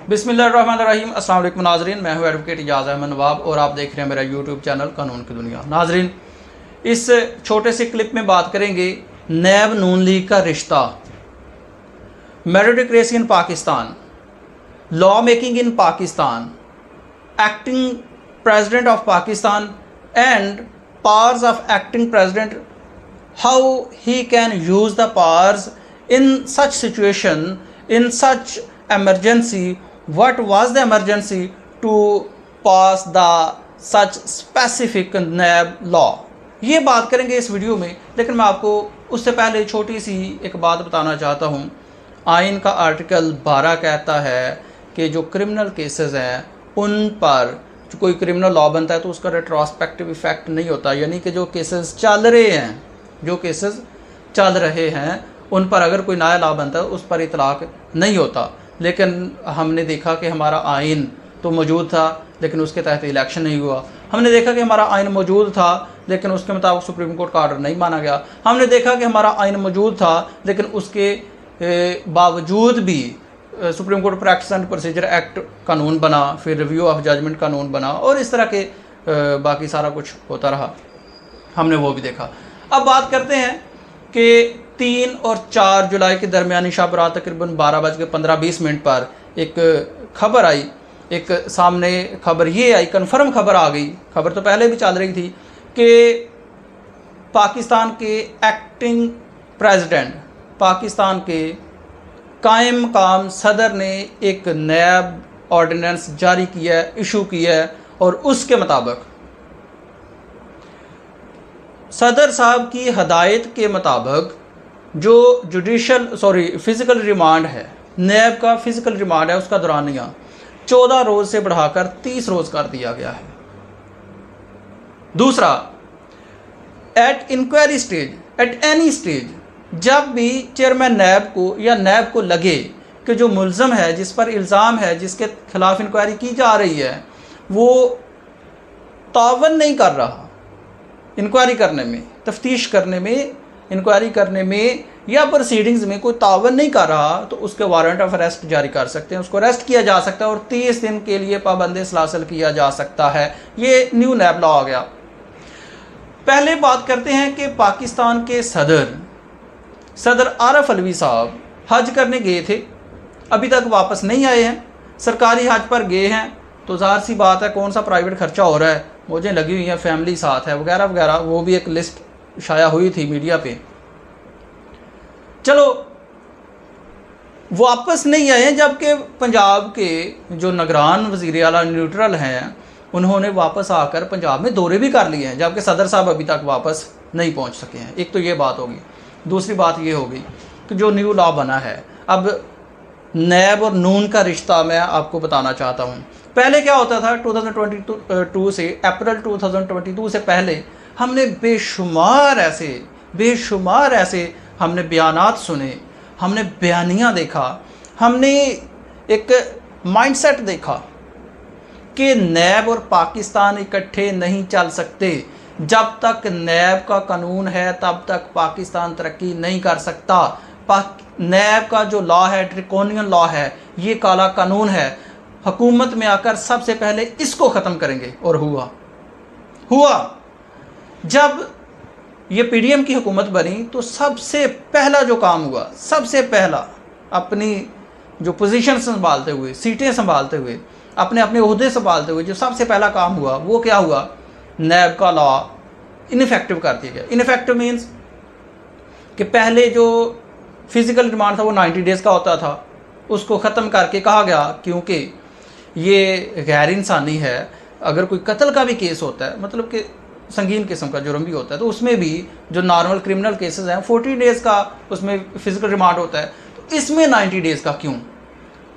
बिस्मिल्लाहिर्रहमानिर्रहीम। अस्सलाम वालेकुम नाज़रीन, मैं हूं एडवोकेट इजाज़ अहमद नवाब और आप देख रहे हैं मेरा यूट्यूब चैनल कानून की दुनिया। नाज़रीन, इस छोटे से क्लिप में बात करेंगे नैब नून लीग का रिश्ता, meritocracy in Pakistan, law making in Pakistan, acting president of Pakistan and powers of acting president, how he can use the powers in such situation, in such emergency, what was the emergency to pass the such specific NAB law। ये बात करेंगे इस video में, लेकिन मैं आपको उससे पहले छोटी सी एक बात बताना चाहता हूँ। आइन का आर्टिकल 12 कहता है कि जो क्रिमिनल केसेस हैं उन पर जो कोई क्रिमिनल लॉ बनता है तो उसका रेट्रोस्पेक्टिव इफेक्ट नहीं होता, यानी कि जो केसेस चल रहे हैं, जो केसेस चल रहे हैं उन पर अगर कोई नया लॉ बनता है उस पर इतलाक नहीं होता। लेकिन हमने देखा कि हमारा आइन तो मौजूद था लेकिन उसके तहत इलेक्शन नहीं हुआ। हमने देखा कि हमारा आइन मौजूद था लेकिन उसके मुताबिक सुप्रीम कोर्ट का ऑर्डर नहीं माना गया। हमने देखा कि हमारा आइन मौजूद था लेकिन उसके बावजूद भी supreme court practice and procedure act कानून बना, फिर रिव्यू ऑफ जजमेंट कानून बना और इस तरह के बाकी सारा कुछ होता रहा, हमने वो भी देखा। अब बात करते हैं कि 3 और 4 जुलाई के दरमियानी शब रात तकरीबन 12:15-20 पर एक खबर आई, एक सामने खबर ये आई, कन्फर्म खबर आ गई, खबर तो पहले भी चल रही थी कि पाकिस्तान के एक्टिंग प्रेसिडेंट, पाकिस्तान के कायम मकाम सदर ने एक नैब ऑर्डिनेंस जारी किया है, इशू किया है और उसके मुताबिक सदर साहब की हदायत के मुताबिक जो फिज़िकल रिमांड है, नैब का फिज़िकल रिमांड है, उसका दौरानिया 14 रोज़ से बढ़ाकर 30 रोज़ कर दिया गया है। दूसरा, at inquiry stage, at any stage, जब भी चेयरमैन नैब को या नैब को लगे कि जो मुल्ज़म है, जिस पर इल्ज़ाम है, जिसके खिलाफ इंक्वायरी की जा रही है, वो तावन नहीं कर रहा इंक्वायरी करने में, तफ्तीश करने में, इंक्वायरी करने में या प्रोसीडिंग्स में कोई तावन नहीं कर रहा, तो उसके वारंट ऑफ अरेस्ट जारी कर सकते हैं, उसको अरेस्ट किया जा सकता है और 30 दिन के लिए पाबंदी सलासल किया जा सकता है। ये न्यू नैब लॉ आ गया। पहले बात करते हैं कि पाकिस्तान के सदर आरिफ अलवी साहब हज करने गए थे, अभी तक वापस नहीं आए हैं। सरकारी हज पर गए हैं तो ज़ाहिर सी बात है कौन सा प्राइवेट खर्चा हो रहा है, मौजें लगी हुई हैं, फैमिली साथ है वगैरह वगैरह, वो भी एक लिस्ट शाया हुई थी मीडिया पे। चलो वापस नहीं आए, जबकि पंजाब के जो निगरान वज़ीर आला न्यूट्रल हैं उन्होंने वापस आकर पंजाब में दौरे भी कर लिए हैं, जबकि सदर साहब अभी तक वापस नहीं पहुंच सके हैं। एक तो ये बात होगी। दूसरी बात ये होगी कि जो न्यू लॉ बना है, अब नैब और नून का रिश्ता मैं आपको बताना चाहता हूँ। पहले क्या होता था, 2022 से अप्रैल 2022 से पहले हमने बेशुमार ऐसे हमने बयानात सुने, हमने बयानियाँ देखा, हमने एक माइंडसेट देखा कि नैब और पाकिस्तान इकट्ठे नहीं चल सकते। जब तक नैब का कानून है तब तक पाकिस्तान तरक्की नहीं कर सकता। नैब का जो लॉ है, ड्रैकोनियन लॉ है, ये काला कानून है, हुकूमत में आकर सबसे पहले इसको ख़त्म करेंगे। और हुआ जब ये पीडीएम की हुकूमत बनी तो सबसे पहला जो काम हुआ, सबसे पहला अपनी जो पोजीशन संभालते हुए, सीटें संभालते हुए, अपने अपने ओहदे संभालते हुए जो सबसे पहला काम हुआ वो क्या हुआ, नैब का लॉ इनफेक्टिव कर दिया गया। इनफेक्टिव मीन्स कि पहले जो फिज़िकल रिमांड था वो 90 डेज़ का होता था, उसको ख़त्म करके कहा गया क्योंकि ये गैर इंसानी है। अगर कोई कत्ल का भी केस होता है, मतलब कि संगीन किस्म का जुर्म भी होता है, तो उसमें भी जो नॉर्मल क्रिमिनल केसेस हैं 40 डेज़ का उसमें फ़िज़िकल रिमांड होता है, तो इसमें 90 डेज़ का क्यों?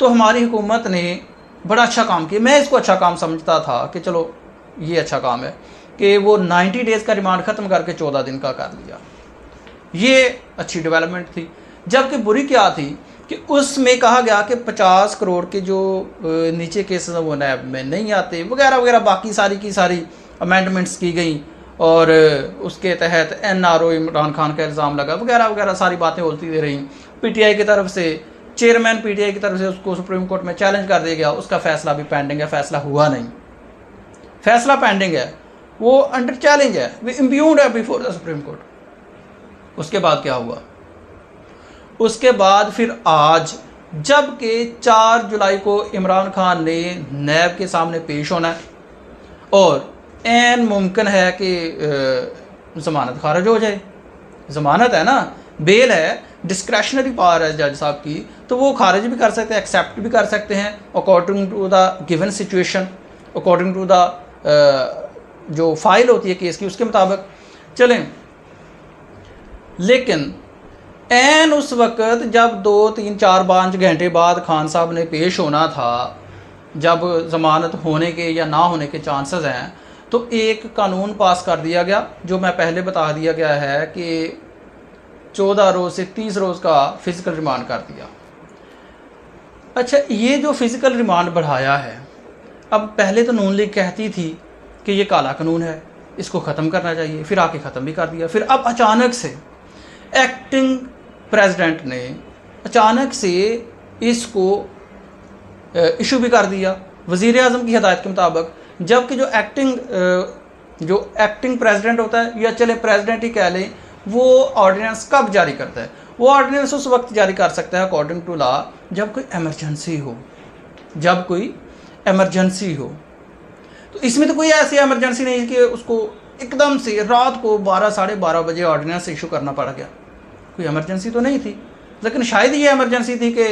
तो हमारी हुकूमत ने बड़ा अच्छा काम किया। मैं इसको अच्छा काम समझता था कि चलो ये अच्छा काम है कि वो 90 डेज़ का रिमांड ख़त्म करके 14 दिन का कर लिया, ये अच्छी डेवलपमेंट थी। जबकि बुरी क्या थी कि उसमें कहा गया कि 50 करोड़ के जो नीचे केसेस हैं वो नैब में नहीं आते वगैरह वगैरह, बाकी सारी की सारी अमेंडमेंट्स की गई और उसके तहत NRO इमरान खान का इल्ज़ाम लगा वगैरह वगैरह, सारी बातें होती दे रही। PTI की तरफ से चेयरमैन पीटीआई की तरफ से उसको सुप्रीम कोर्ट में चैलेंज कर दिया गया, उसका फैसला भी पेंडिंग है, फैसला हुआ नहीं, फैसला पेंडिंग है, वो अंडर चैलेंज है, वो इम्प्यून्ड है बिफोर द सुप्रीम कोर्ट। उसके बाद क्या हुआ? उसके बाद फिर आज जबकि 4 जुलाई को इमरान खान ने नैब के सामने पेश होना है और ऐन मुमकिन है कि ज़मानत खारिज हो जाए, ज़मानत है ना, बेल है, डिस्क्रेशनरी पावर है जज साहब की, तो वो खारिज भी कर सकते हैं, एक्सेप्ट भी कर सकते हैं according to the given situation, according to the जो फाइल होती है केस की उसके मुताबिक चलें। लेकिन ऐन उस वक़्त जब 2, 3, 4, 5 घंटे बाद खान साहब ने पेश होना था, जब ज़मानत होने के या ना होने के चांसेस हैं, तो एक कानून पास कर दिया गया जो मैं पहले बता दिया गया है कि 14 रोज़ से 30 रोज़ का फ़िज़िकल रिमांड कर दिया। अच्छा, ये जो फ़िज़िकल रिमांड बढ़ाया है, अब पहले तो नून लीग कहती थी कि ये काला कानून है, इसको ख़त्म करना चाहिए, फिर आके ख़त्म भी कर दिया। फिर अब अचानक से एक्टिंग प्रेसिडेंट ने अचानक से इसको इशू भी कर दिया वज़ीर आज़म की हिदायत के मुताबिक, जबकि जो एक्टिंग प्रेसिडेंट होता है, या चले प्रेसिडेंट ही कह लें, वो ऑर्डिनेंस कब जारी करता है? वो ऑर्डिनेंस उस वक्त जारी कर सकता है अकॉर्डिंग टू लॉ जब कोई एमरजेंसी हो, जब कोई एमरजेंसी हो। तो इसमें तो कोई ऐसी एमरजेंसी नहीं कि उसको एकदम से रात को 12, साढ़े 12 बजे ऑर्डिनेंस इशू करना पड़ गया, कोई एमरजेंसी तो नहीं थी। लेकिन शायद ये एमरजेंसी थी कि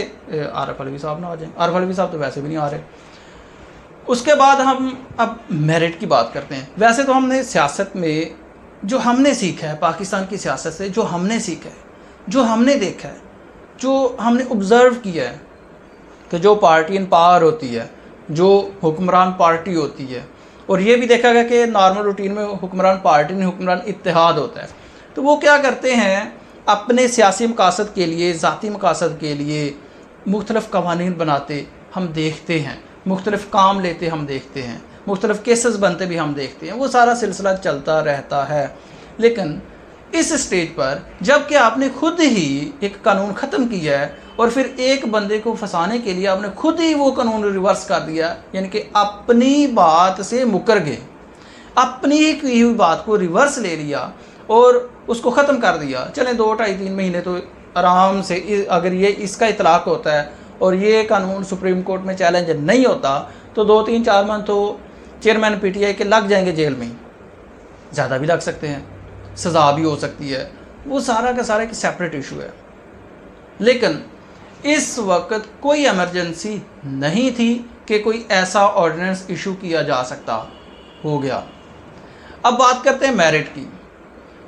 आरिफ अलवी साहब ना आ जाएं। आरिफ अलवी साहब तो वैसे भी नहीं आ रहे। उसके बाद हम अब मेरिट की बात करते हैं। वैसे तो हमने सियासत में जो हमने सीखा है, पाकिस्तान की सियासत से जो हमने सीखा है, जो हमने देखा है, जो हमने ऑब्ज़र्व किया है कि जो पार्टी इन पावर होती है, जो हुक्मरान पार्टी होती है, और ये भी देखा गया कि नॉर्मल रूटीन में हुक्मरान पार्टी नहीं, हुक्मरान इत्तेहाद होता है, तो वो क्या करते हैं अपने सियासी मकासद के लिए, ज़ाती मकासद के लिए मुख्तलिफ़ कवानीन बनाते हम देखते हैं, मुख्तलिफ़ काम लेते हम देखते हैं, मुख्तलिफ़ केसेस बनते भी हम देखते हैं, वो सारा सिलसिला चलता रहता है। लेकिन इस स्टेज पर जबकि आपने खुद ही एक कानून ख़त्म किया है और फिर एक बंदे को फंसाने के लिए आपने खुद ही वो कानून रिवर्स कर दिया, यानी कि अपनी बात से मुकर गए, अपनी की हुई बात को रिवर्स ले लिया और उसको ख़त्म कर दिया। चलें 2, 2.5, 3 महीने तो आराम से, अगर ये इसका इतलाक़ होता है और ये कानून सुप्रीम कोर्ट में चैलेंज नहीं होता तो 2, 3, 4 मंथ तो चेयरमैन पीटीआई के लग जाएंगे जेल में, ज़्यादा भी लग सकते हैं, सज़ा भी हो सकती है, वो सारा का सारा एक सेपरेट इशू है। लेकिन इस वक्त कोई एमरजेंसी नहीं थी कि कोई ऐसा ऑर्डिनेंस इशू किया जा सकता हो गया। अब बात करते हैं मेरिट की।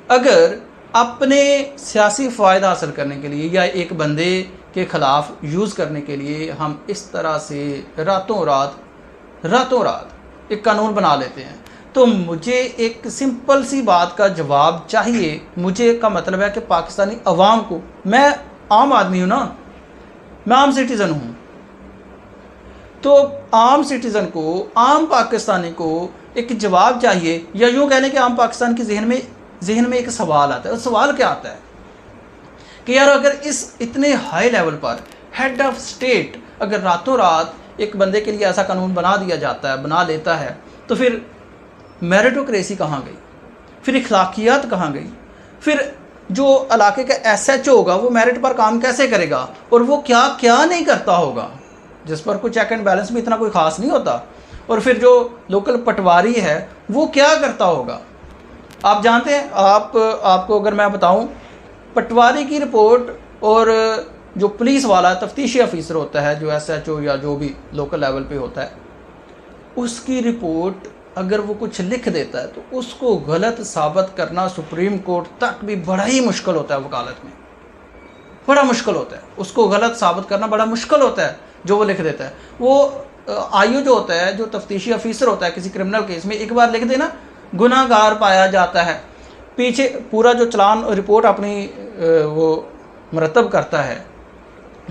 अगर अपने सियासी फ़ायदा हासिल करने के लिए या एक बंदे के ख़िलाफ़ यूज़ करने के लिए हम इस तरह से रातों रात एक कानून बना लेते हैं, तो मुझे एक सिंपल सी बात का जवाब चाहिए। मुझे का मतलब है कि पाकिस्तानी अवाम को, मैं आम आदमी हूँ ना, मैं आम सिटीज़न हूँ, तो आम सिटीज़न को, आम पाकिस्तानी को एक जवाब चाहिए, या यूँ कह लें कि आम पाकिस्तान के जहन में एक सवाल आता है। सवाल क्या आता है कि यार अगर इस इतने हाई लेवल पर हेड ऑफ स्टेट अगर रातों रात एक बंदे के लिए ऐसा कानून बना दिया जाता है, बना लेता है, तो फिर मेरिटोक्रेसी कहाँ गई, फिर इखलाकियात कहाँ गई, फिर जो इलाके का एसएचओ होगा वो मेरिट पर काम कैसे करेगा, और वो क्या क्या नहीं करता होगा, जिस पर कोई चेक एंड बैलेंस भी इतना कोई ख़ास नहीं होता, और फिर जो लोकल पटवारी है वो क्या करता होगा। आप जानते हैं, आपको अगर मैं बताऊं, पटवारी की रिपोर्ट और जो पुलिस वाला तफ्तीशी अफीसर होता है, जो एसएचओ या जो भी लोकल लेवल पे होता है, उसकी रिपोर्ट अगर वो कुछ लिख देता है तो उसको गलत साबित करना सुप्रीम कोर्ट तक भी बड़ा ही मुश्किल होता है। वकालत में बड़ा मुश्किल होता है, उसको गलत साबित करना बड़ा मुश्किल होता है जो वो लिख देता है। वो आईओ जो होता है, जो तफ्तीशी अफीसर होता है किसी क्रिमिनल केस में, एक बार लिख देना गुनाहगार पाया जाता है, पीछे पूरा जो चलान रिपोर्ट अपनी वो मरतब करता है,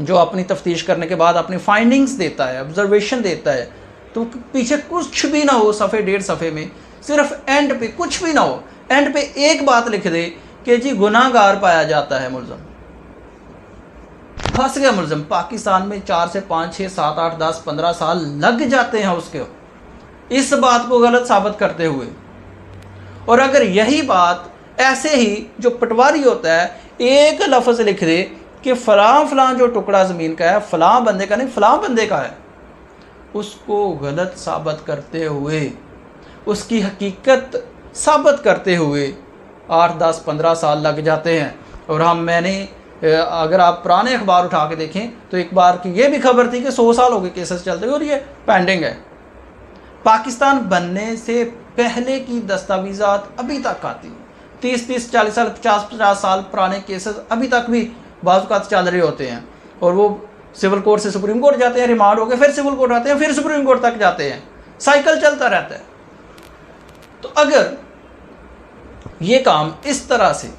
जो अपनी तफ्तीश करने के बाद अपनी फाइंडिंग्स देता है, ऑब्जर्वेशन देता है, तो पीछे कुछ भी ना हो, सफ़े 1.5 सफ़े में सिर्फ एंड पे कुछ भी ना हो, एंड पे एक बात लिख दे कि जी गुनाहगार पाया जाता है मुलज़म। फंस गया मुलजिम, पाकिस्तान में 4 से 5 6 7 8 10 15 साल लग जाते हैं उसके इस बात को गलत साबित करते हुए। और अगर यही बात ऐसे ही जो पटवारी होता है एक लफ्ज़ लिख दे कि फ़लाँ फ़लाँ जो टुकड़ा ज़मीन का है फ़लाँ बंदे का नहीं फ़लाँ बंदे का है, उसको गलत साबित करते हुए, उसकी हकीकत साबित करते हुए 8 10 15 साल लग जाते हैं। और मैंने अगर आप पुराने अखबार उठा के देखें तो एक बार की ये भी खबर थी कि 100 साल हो गए केसेस चलते हुए और ये पेंडिंग है। पाकिस्तान बनने से पहले की दस्तावेज़ात अभी तक आती, 30 40 साल 50 साल पुराने केसेस अभी तक भी बाज़ औक़ात चल रहे होते हैं। और वो सिविल कोर्ट से सुप्रीम कोर्ट जाते हैं, रिमांड हो गए, फिर सिविल कोर्ट आते हैं, फिर सुप्रीम कोर्ट तक जाते हैं, साइकिल चलता रहता है। तो अगर ये काम इस तरह से,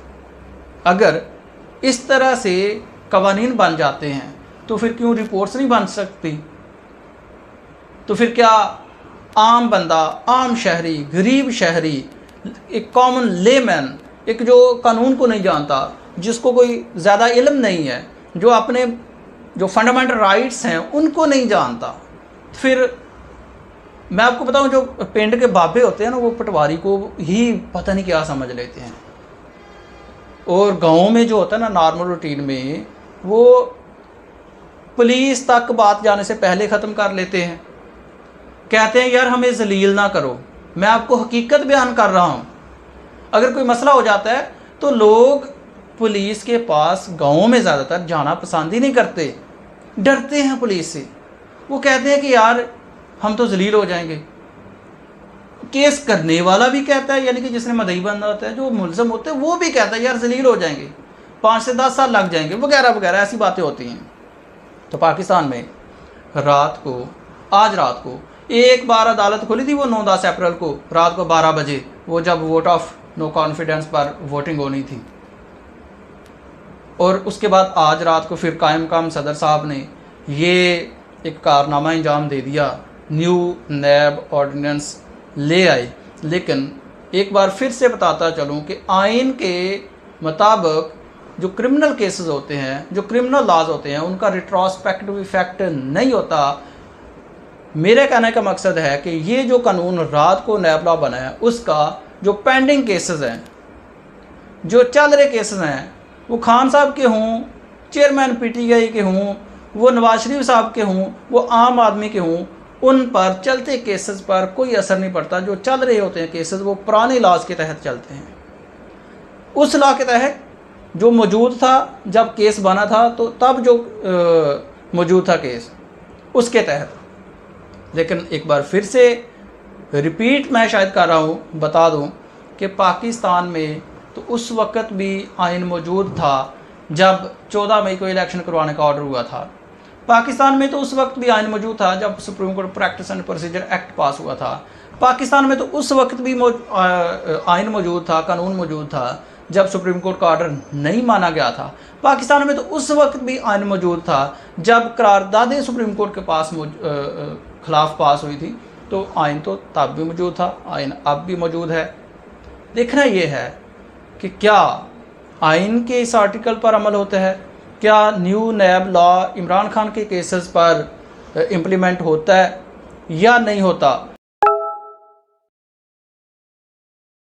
अगर इस तरह से कवानीन बन जाते हैं तो फिर क्यों रिपोर्ट्स नहीं बन सकती? तो फिर क्या आम बंदा, आम शहरी, गरीब शहरी, एक कॉमन लेमैन, एक जो कानून को नहीं जानता, जिसको कोई ज़्यादा इल्म नहीं है, जो अपने जो फंडामेंटल राइट्स हैं उनको नहीं जानता, फिर मैं आपको बताऊं जो पिंड के बाबे होते हैं ना, वो पटवारी को ही पता नहीं क्या समझ लेते हैं। और गाँव में जो होता है ना नॉर्मल रूटीन में, वो पुलिस तक बात जाने से पहले ख़त्म कर लेते हैं। कहते हैं यार हमें जलील ना करो, मैं आपको हकीकत बयान कर रहा हूँ। अगर कोई मसला हो जाता है तो लोग पुलिस के पास गाँव में ज़्यादातर जाना पसंद ही नहीं करते, डरते हैं पुलिस से। वो कहते हैं कि यार हम तो जलील हो जाएंगे। केस करने वाला भी कहता है, यानी कि जिसने मदई बंदा होता है, जो मुलज़म होते हैं, वो भी कहता है यार जलील हो जाएंगे, 5 से 10 साल लग जाएंगे, वगैरह वगैरह ऐसी बातें होती हैं। तो पाकिस्तान में आज रात को एक बार अदालत खुली थी, वो 9-10 अप्रैल को रात को 12 बजे, वो जब वोट ऑफ नो कॉन्फिडेंस पर वोटिंग होनी थी। और उसके बाद आज रात को फिर कायम काम सदर साहब ने ये एक कारनामा अंजाम दे दिया, न्यू नैब ऑर्डिनेंस ले आए। लेकिन एक बार फिर से बताता चलूँ कि आइन के मुताबिक जो क्रिमिनल केसेस होते हैं, जो क्रिमिनल लॉज होते हैं, उनका रिट्रोस्पेक्टिव इफ़ेक्ट नहीं होता। मेरे कहने का मकसद है कि ये जो कानून रात को नैब लॉ बना है, उसका जो पेंडिंग केसेस हैं, जो चल रहे केसेस हैं, वो खान साहब के हों, चेयरमैन PTI के हों, वो नवाज शरीफ साहब के हों, वो आम आदमी के हों, उन पर चलते केसेस पर कोई असर नहीं पड़ता। जो चल रहे होते हैं केसेस, वो पुराने लॉज के तहत चलते हैं, उस लॉ के तहत जो मौजूद था जब केस बना था, तो तब जो मौजूद था केस, उसके तहत। लेकिन एक बार फिर से रिपीट मैं शायद कर रहा हूँ, बता दूँ कि पाकिस्तान में तो उस वक़्त भी आइन मौजूद था जब 14 मई को इलेक्शन करवाने का ऑर्डर हुआ था। पाकिस्तान में तो उस वक्त भी आइन मौजूद था जब supreme court practice and procedure act पास हुआ था। पाकिस्तान में तो उस वक्त भी आइन मौजूद था, कानून मौजूद था जब सुप्रीम कोर्ट का ऑर्डर नहीं माना गया था। पाकिस्तान में तो उस वक्त भी आइन मौजूद था जब करारदादें सुप्रीम कोर्ट के पास खिलाफ पास हुई थी। तो आइन तो तब भी मौजूद था, आइन अब भी मौजूद है। देखना ये है कि क्या आइन के इस आर्टिकल पर अमल होता है, क्या न्यू नैब लॉ इमरान खान के केसेस पर इम्प्लीमेंट होता है या नहीं होता।